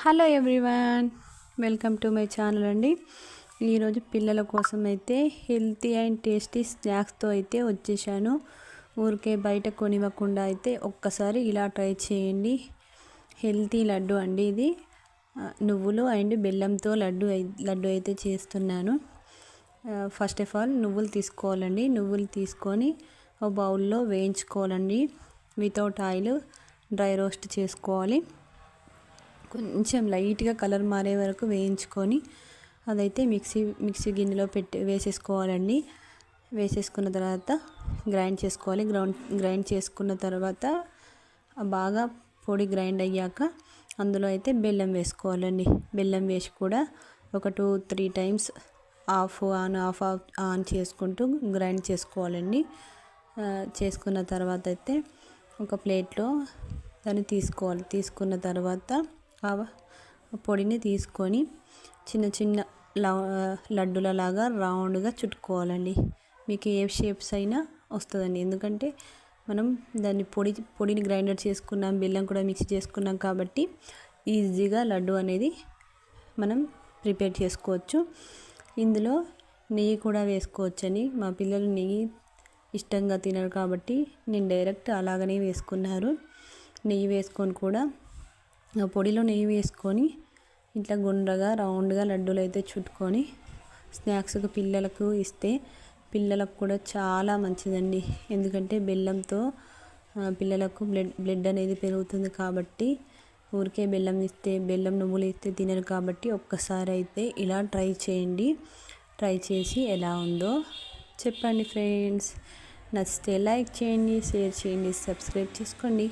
Hello everyone, welcome to my channel అండి. ఈరోజు పిల్లల కోసం అయితే హెల్తీ అండ్ టేస్టీ స్నాక్స్తో అయితే వచ్చేసాను. ఊరికే బయట కొనివ్వకుండా అయితే ఒక్కసారి ఇలా ట్రై చేయండి. హెల్తీ లడ్డు అండి ఇది. నువ్వులు అండ్ బెల్లంతో లడ్డు అయితే చేస్తున్నాను. ఫస్ట్ ఆఫ్ ఆల్ నువ్వులు తీసుకోవాలండి. నువ్వులు తీసుకొని ఒక బౌల్లో వేయించుకోవాలండి. వితౌట్ ఆయిల్ డ్రై రోస్ట్ చేసుకోవాలి. కొంచెం లైట్గా కలర్ మారే వరకు వేయించుకొని అదైతే మిక్సీ గిన్నెలో వేసేసుకోవాలండి. వేసేసుకున్న తర్వాత గ్రైండ్ చేసుకోవాలి. గ్రైండ్ చేసుకున్న తర్వాత బాగా పొడి గ్రైండ్ అయ్యాక అందులో అయితే బెల్లం వేసుకోవాలండి. బెల్లం వేసి కూడా ఒక 2-3 టైమ్స్ ఆఫ్ ఆన్ చేసుకుంటూ గ్రైండ్ చేసుకోవాలండి. చేసుకున్న తర్వాత అయితే ఒక ప్లేట్లో దాన్ని తీసుకోవాలి. తీసుకున్న తర్వాత పొడిని తీసుకొని చిన్న చిన్న లడ్డులలాగా రౌండ్గా చుట్టుకోవాలండి. మీకు ఏ షేప్స్ అయినా వస్తుందండి. ఎందుకంటే మనం దాన్ని పొడిని గ్రైండర్ చేసుకున్నాం, బెల్లం కూడా మిక్స్ చేసుకున్నాం కాబట్టి ఈజీగా లడ్డు అనేది మనం ప్రిపేర్ చేసుకోవచ్చు. ఇందులో నెయ్యి కూడా వేసుకోవచ్చని, మా పిల్లలు నెయ్యి ఇష్టంగా తినరు కాబట్టి నేను డైరెక్ట్ అలాగనే వేసుకున్నారు. నెయ్యి వేసుకొని కూడా పొడిలో నెయ్యి వేసుకొని ఇట్లా గుండ్రగా రౌండ్గా లడ్డూలు అయితే చుట్టుకొని స్నాక్స్కి పిల్లలకు ఇస్తే పిల్లలకు కూడా చాలా మంచిదండి. ఎందుకంటే బెల్లంతో పిల్లలకు బ్లడ్ అనేది పెరుగుతుంది కాబట్టి ఊరికే బెల్లం నువ్వులు ఇస్తే తినరు కాబట్టి ఒక్కసారి అయితే ఇలా ట్రై చేయండి. ట్రై చేసి ఎలా ఉందో చెప్పండి ఫ్రెండ్స్. నచ్చితే లైక్ చేయండి, షేర్ చేయండి, సబ్స్క్రైబ్ చేసుకోండి.